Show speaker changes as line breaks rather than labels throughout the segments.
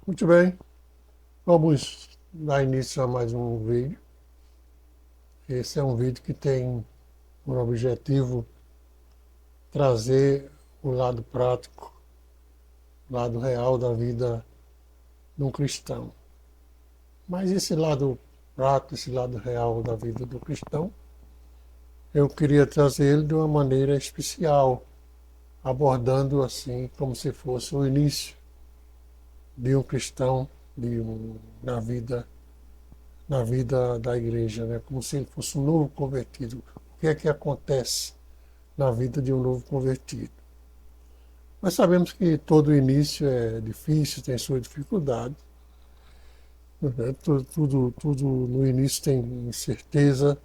Muito bem, vamos dar início a mais um vídeo. Esse é um vídeo que tem por objetivo trazer o lado prático, o lado real da vida de um cristão. Mas esse lado prático, esse lado real da vida do cristão, eu queria trazer ele de uma maneira especial, abordando assim como se fosse o início de um cristão na vida da igreja, né? Como se ele fosse um novo convertido. O que é que acontece na vida de um novo convertido? Nós sabemos que todo início é difícil, tem sua dificuldade, né? Tudo no início tem incerteza,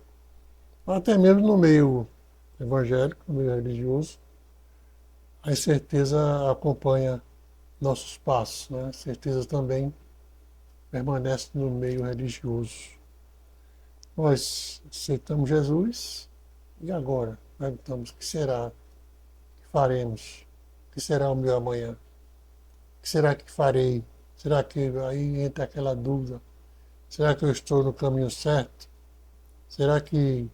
até mesmo no meio evangélico, no meio religioso, a incerteza acompanha nossos passos, né? A certeza também permanece no meio religioso. Nós aceitamos Jesus e agora perguntamos: o que será? O que faremos? O que será o meu amanhã? O que será que farei? Será que aí entra aquela dúvida? Será que eu estou no caminho certo? Será que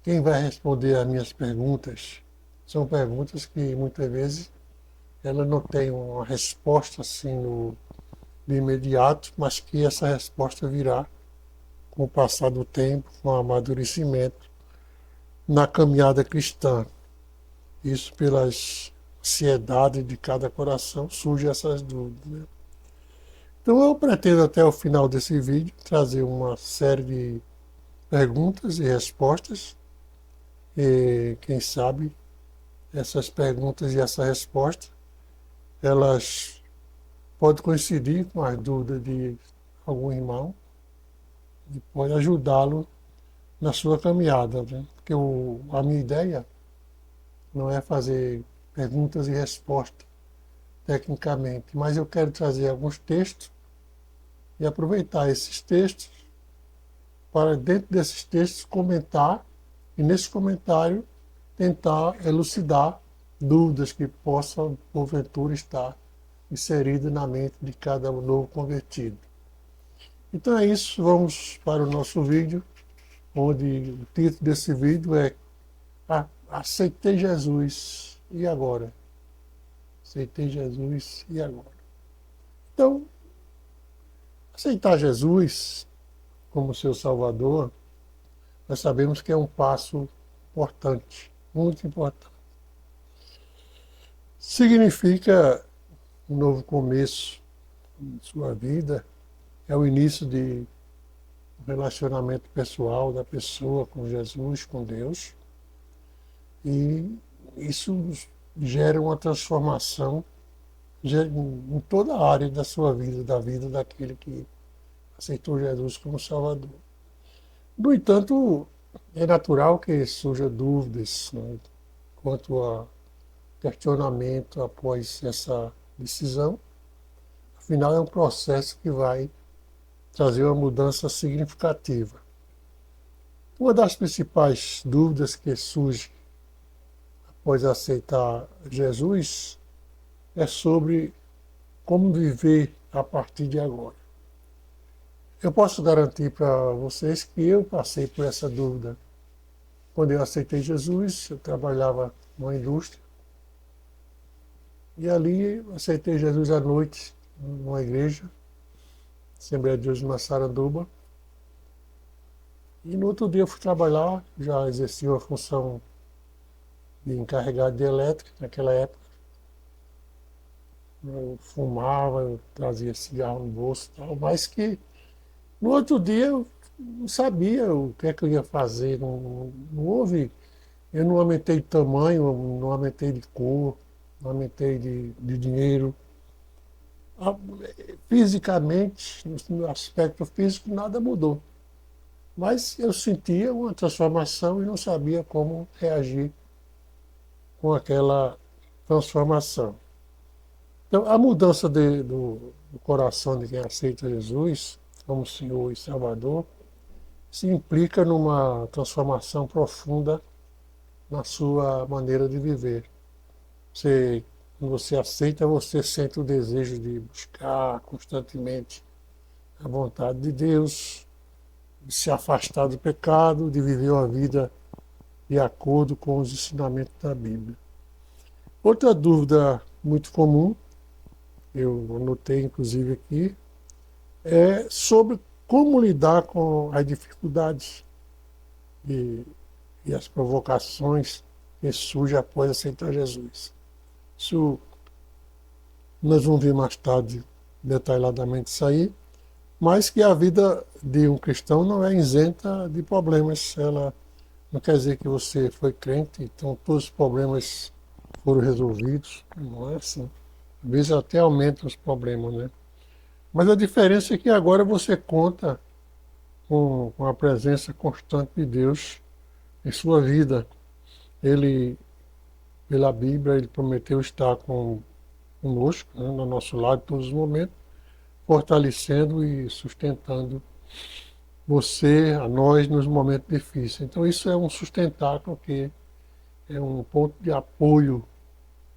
quem vai responder às minhas perguntas? São perguntas que muitas vezes ela não tem uma resposta assim de imediato, mas que essa resposta virá com o passar do tempo, com o amadurecimento na caminhada cristã. Isso pelas ansiedade de cada coração surgem essas dúvidas, né? Então eu pretendo até o final desse vídeo trazer uma série de perguntas e respostas. E quem sabe essas perguntas e essa resposta elas podem coincidir com as dúvidas de algum irmão e pode ajudá-lo na sua caminhada, né? Porque a minha ideia não é fazer perguntas e respostas tecnicamente, mas eu quero trazer alguns textos e aproveitar esses textos para, dentro desses textos, comentar e, nesse comentário, tentar elucidar dúvidas que possam, porventura, estar inseridas na mente de cada novo convertido. Então é isso, vamos para o nosso vídeo, onde o título desse vídeo é Aceitei Jesus, e agora? Aceitei Jesus, e agora? Então, aceitar Jesus como seu Salvador, nós sabemos que é um passo importante, muito importante. Significa um novo começo em sua vida, é o início de um relacionamento pessoal da pessoa com Jesus, com Deus, e isso gera uma transformação em toda a área da sua vida, da vida daquele que aceitou Jesus como Salvador. No entanto, é natural que surjam dúvidas, né, quanto a questionamento após essa decisão. Afinal, é um processo que vai trazer uma mudança significativa. Uma das principais dúvidas que surge após aceitar Jesus é sobre como viver a partir de agora. Eu posso garantir para vocês que eu passei por essa dúvida. Quando eu aceitei Jesus, eu trabalhava numa indústria e ali aceitei Jesus à noite, numa igreja, Assembleia de Deus de Massaranduba. E no outro dia eu fui trabalhar, já exercia uma função de encarregado de elétrica naquela época. Eu fumava, eu trazia cigarro no bolso e tal, mas que no outro dia eu não sabia o que é que eu ia fazer, não houve, eu não aumentei de tamanho, não aumentei de cor, não aumentei de dinheiro. Ah, fisicamente, no aspecto físico, nada mudou. Mas eu sentia uma transformação e não sabia como reagir com aquela transformação. Então, a mudança do coração de quem aceita Jesus como Senhor e Salvador se implica numa transformação profunda na sua maneira de viver. Você Quando você aceita, você sente o desejo de buscar constantemente a vontade de Deus, de se afastar do pecado, de viver uma vida de acordo com os ensinamentos da Bíblia. Outra dúvida muito comum, eu anotei inclusive aqui, é sobre como lidar com as dificuldades e, e as provocações que surgem após aceitar Jesus. Isso nós vamos ver mais tarde detalhadamente isso aí, mas que a vida de um cristão não é isenta de problemas. Ela não quer dizer que você foi crente, então todos os problemas foram resolvidos. Não é assim. Às vezes até aumentam os problemas, né? Mas a diferença é que agora você conta com a presença constante de Deus em sua vida. Ele, pela Bíblia, ele prometeu estar conosco, né, no nosso lado, em todos os momentos, fortalecendo e sustentando você, a nós, nos momentos difíceis. Então isso é um sustentáculo que é um ponto de apoio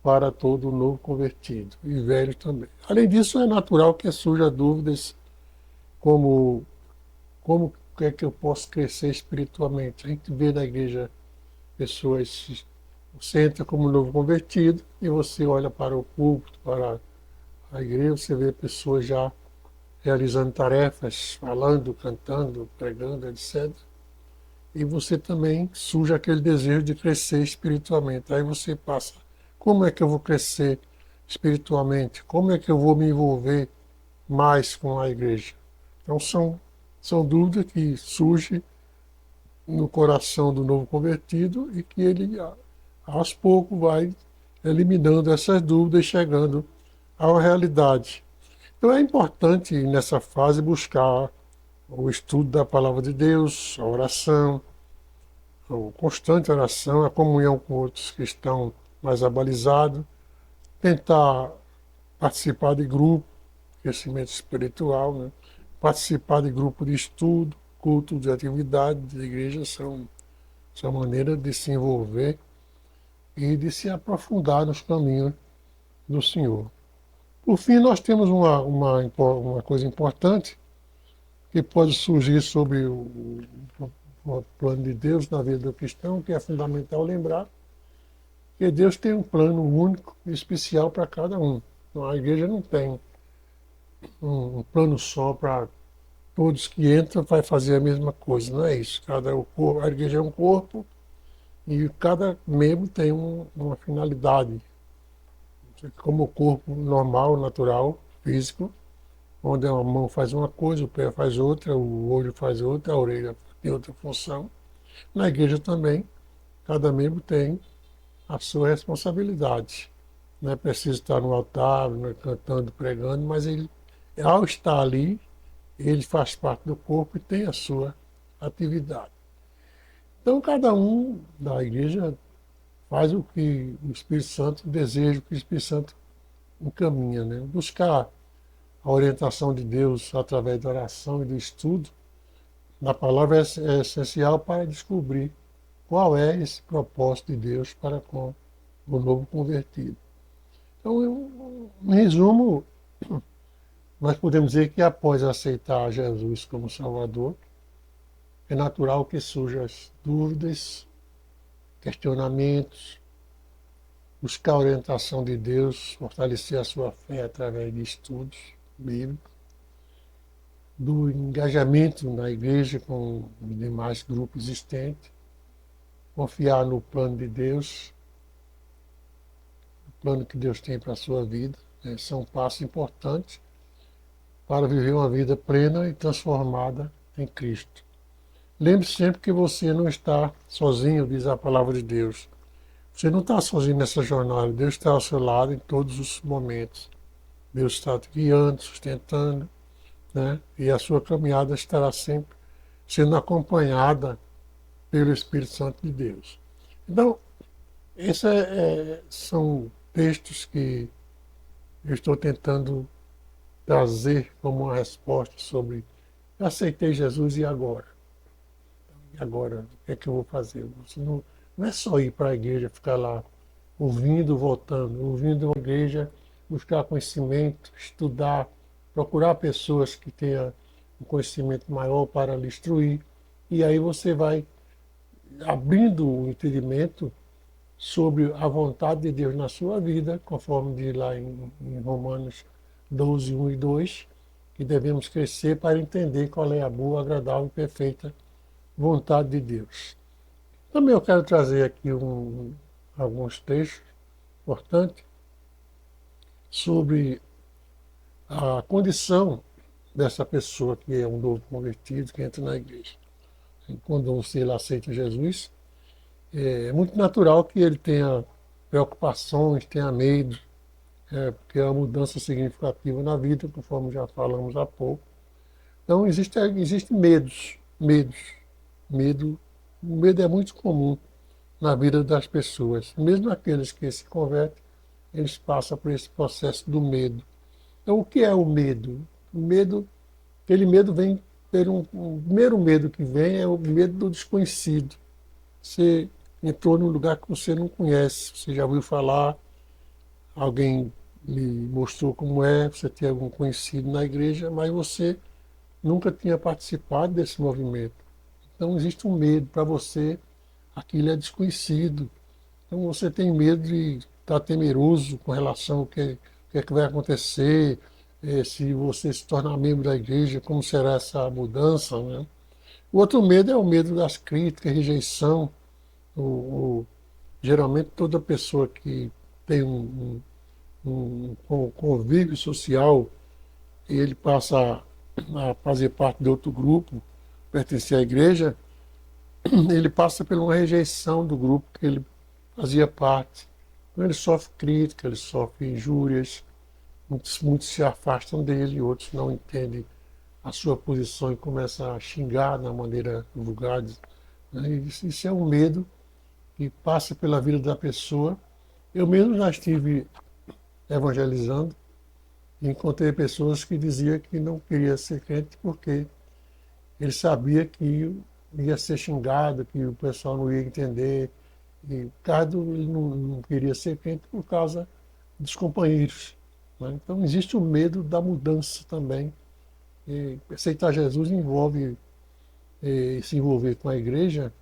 para todo novo convertido, e velho também. Além disso, é natural que surjam dúvidas como como é que eu posso crescer espiritualmente. A gente vê na igreja pessoas, você entra como novo convertido e você olha para o púlpito, para a igreja, você vê pessoas já realizando tarefas, falando, cantando, pregando, etc. E você também surge aquele desejo de crescer espiritualmente. Aí você passa, como é que eu vou crescer espiritualmente? Como é que eu vou me envolver mais com a igreja? Então são dúvidas que surgem no coração do novo convertido e que ele, aos poucos, vai eliminando essas dúvidas e chegando a uma realidade. Então é importante, nessa fase, buscar o estudo da palavra de Deus, a oração, a constante oração, a comunhão com outros que estão mais abalizados, tentar participar de grupo, crescimento espiritual, né? Participar de grupo de estudo, culto de atividade de igreja são maneiras de se envolver e de se aprofundar nos caminhos do Senhor. Por fim, nós temos uma coisa importante que pode surgir sobre o plano de Deus na vida do cristão, que é fundamental lembrar que Deus tem um plano único e especial para cada um. Então, a igreja não tem um plano só para todos que entram vai fazer a mesma coisa, não é isso. A igreja é um corpo e cada membro tem uma finalidade. Como o corpo normal, natural, físico, onde a mão faz uma coisa, o pé faz outra, o olho faz outra, a orelha tem outra função. Na igreja também, cada membro tem a sua responsabilidade. Não é preciso estar no altar, cantando, pregando, mas ele, ao estar ali, ele faz parte do corpo e tem a sua atividade. Então, cada um da igreja faz o que o Espírito Santo deseja, o que o Espírito Santo encaminha, né? Buscar a orientação de Deus através da oração e do estudo da palavra é essencial para descobrir qual é esse propósito de Deus para com o novo convertido. Então, em resumo, nós podemos dizer que após aceitar Jesus como Salvador, é natural que surjam as dúvidas, questionamentos, buscar a orientação de Deus, fortalecer a sua fé através de estudos bíblicos, do engajamento na igreja com os demais grupos existentes, confiar no plano de Deus, o plano que Deus tem para a sua vida, né? São passos importantes para viver uma vida plena e transformada em Cristo. Lembre-se sempre que você não está sozinho, diz a palavra de Deus. Você não está sozinho nessa jornada, Deus está ao seu lado em todos os momentos. Deus está te guiando, sustentando, né? E a sua caminhada estará sempre sendo acompanhada pelo Espírito Santo de Deus. Então, esses são textos que eu estou tentando trazer como uma resposta sobre eu aceitei Jesus e agora? E agora, o que é que eu vou fazer? Não é só ir para a igreja, ficar lá ouvindo, voltando, ouvindo uma igreja, buscar conhecimento, estudar, procurar pessoas que tenham um conhecimento maior para lhe instruir. E aí você vai abrindo o entendimento sobre a vontade de Deus na sua vida, conforme diz lá em Romanos 12, 1 e 2, que devemos crescer para entender qual é a boa, agradável e perfeita vontade de Deus. Também eu quero trazer aqui alguns textos importantes sobre a condição dessa pessoa que é um novo convertido, que entra na igreja. Quando você aceita Jesus, é muito natural que ele tenha preocupações, tenha medo, porque é uma mudança significativa na vida, conforme já falamos há pouco. Então, existem medos. Medo, o medo é muito comum na vida das pessoas. Mesmo aqueles que se convertem, eles passam por esse processo do medo. Então, o que é o medo? Aquele medo vem, o primeiro medo que vem é o medo do desconhecido. Você entrou num lugar que você não conhece, você já ouviu falar, alguém lhe mostrou como é, você tem algum conhecido na igreja, mas você nunca tinha participado desse movimento. Então existe um medo para você, aquilo é desconhecido. Então você tem medo de estar temeroso com relação ao que é que vai acontecer, se você se tornar membro da igreja, como será essa mudança, né? O outro medo é o medo das críticas, rejeição. O, o- Geralmente toda pessoa que tem um convívio social e ele passa a fazer parte de outro grupo, pertencer à igreja, ele passa por uma rejeição do grupo que ele fazia parte. Então ele sofre crítica, ele sofre injúrias, muitos se afastam dele, outros não entendem a sua posição e começam a xingar na maneira vulgar, né? Isso é um medo que passa pela vida da pessoa. Eu mesmo já estive evangelizando e encontrei pessoas que diziam que não queria ser crente porque ele sabia que ia ser xingado, que o pessoal não ia entender. E Ricardo ele não queria ser crente por causa dos companheiros, né? Então existe o medo da mudança também. E aceitar Jesus envolve, se envolver com a igreja,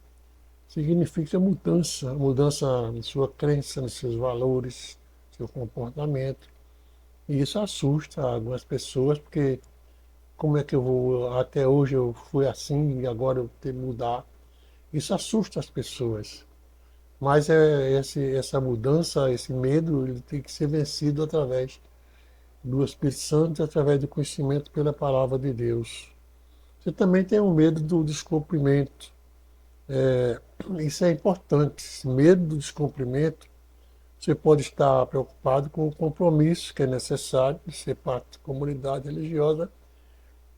significa mudança, mudança na sua crença, nos seus valores, seu comportamento. E isso assusta algumas pessoas, porque como é que eu vou, até hoje eu fui assim e agora eu tenho que mudar. Isso assusta as pessoas. Mas essa mudança, esse medo, ele tem que ser vencido através do Espírito Santo, através do conhecimento pela palavra de Deus. Você também tem o medo do descumprimento. É, Isso é importante. Esse medo do descumprimento, você pode estar preocupado com o compromisso que é necessário de ser parte da comunidade religiosa.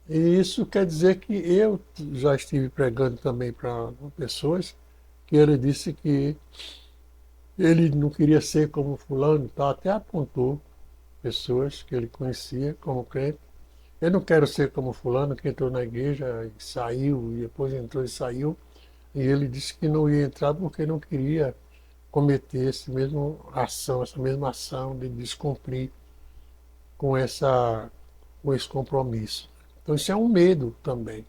E isso quer dizer que eu já estive pregando também para pessoas que ele disse que ele não queria ser como fulano, tá? Até apontou pessoas que ele conhecia como crente. Eu não quero ser como fulano que entrou na igreja e saiu, e depois entrou e saiu. E ele disse que não ia entrar porque não queria cometer essa mesma ação de descumprir com com esse compromisso. Então isso é um medo também.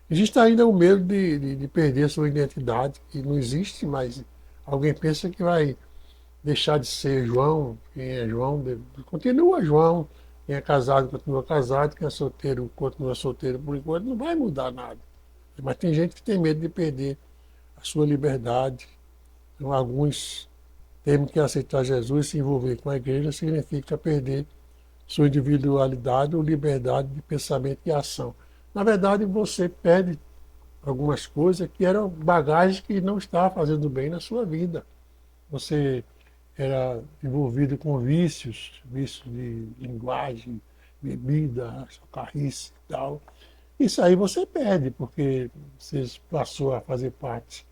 Existe ainda o medo de perder a sua identidade, que não existe, mas alguém pensa que vai deixar de ser João, quem é João, continua João, quem é casado continua casado, quem é solteiro continua solteiro por enquanto, não vai mudar nada. Mas tem gente que tem medo de perder a sua liberdade. Então, alguns temem que aceitar Jesus e se envolver com a igreja significa perder sua individualidade ou liberdade de pensamento e ação. Na verdade, você perde algumas coisas que eram bagagem que não está fazendo bem na sua vida. Você era envolvido com vícios de linguagem, bebida, chocarrice e tal. Isso aí você perde, porque você passou a fazer parte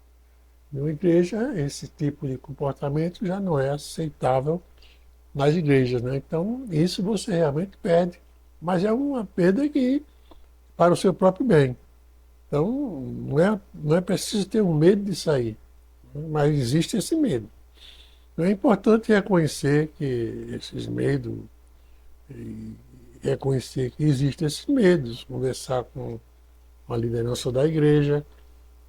de uma igreja, esse tipo de comportamento já não é aceitável nas igrejas, né? Então, isso você realmente perde, mas é uma perda que para o seu próprio bem. Então, não é preciso ter um medo de sair, né? Mas existe esse medo. É importante reconhecer que esses medos, e reconhecer que existem esses medos, conversar com a liderança da igreja,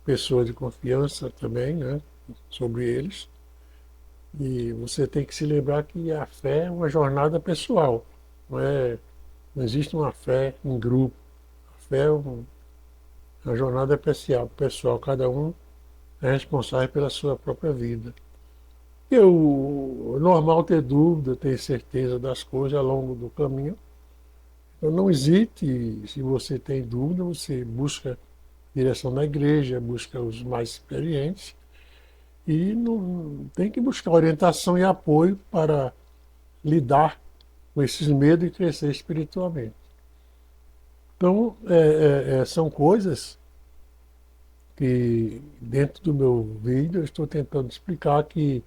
pessoas de confiança também, né, sobre eles. E você tem que se lembrar que a fé é uma jornada pessoal, não existe uma fé em grupo. A fé é uma jornada pessoal, cada um é responsável pela sua própria vida. E o normal ter dúvida, ter certeza das coisas ao longo do caminho. Então não hesite, se você tem dúvida, você busca a direção da igreja, busca os mais experientes e não, tem que buscar orientação e apoio para lidar com esses medos e crescer espiritualmente. Então, são coisas que dentro do meu vídeo eu estou tentando explicar que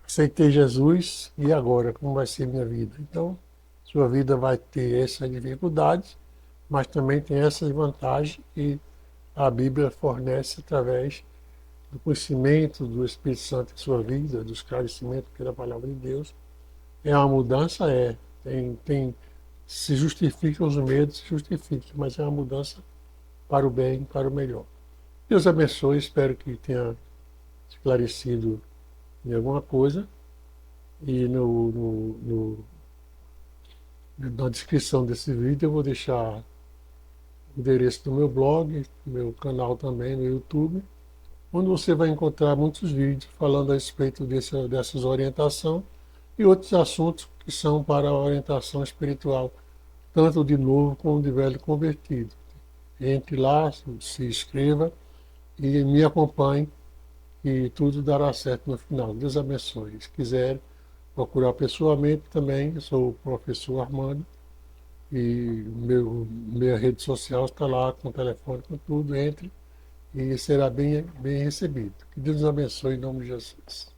aceitei Jesus e agora como vai ser minha vida. Então, sua vida vai ter essas dificuldades, mas também tem essas vantagens que a Bíblia fornece através do conhecimento do Espírito Santo em sua vida, do esclarecimento pela palavra de Deus. É uma mudança, se justifica os medos, se justifica, mas é uma mudança para o bem, para o melhor. Deus abençoe, espero que tenha esclarecido em alguma coisa. E na descrição desse vídeo eu vou deixar o endereço do meu blog, meu canal também no YouTube, onde você vai encontrar muitos vídeos falando a respeito dessas orientações e outros assuntos que são para a orientação espiritual, tanto de novo como de velho convertido. Entre lá, se inscreva e me acompanhe e tudo dará certo no final. Deus abençoe. Se quiser procurar pessoalmente também, eu sou o professor Armando e minha rede social está lá com o telefone, com tudo, entre e será bem recebido. Que Deus nos abençoe em nome de Jesus.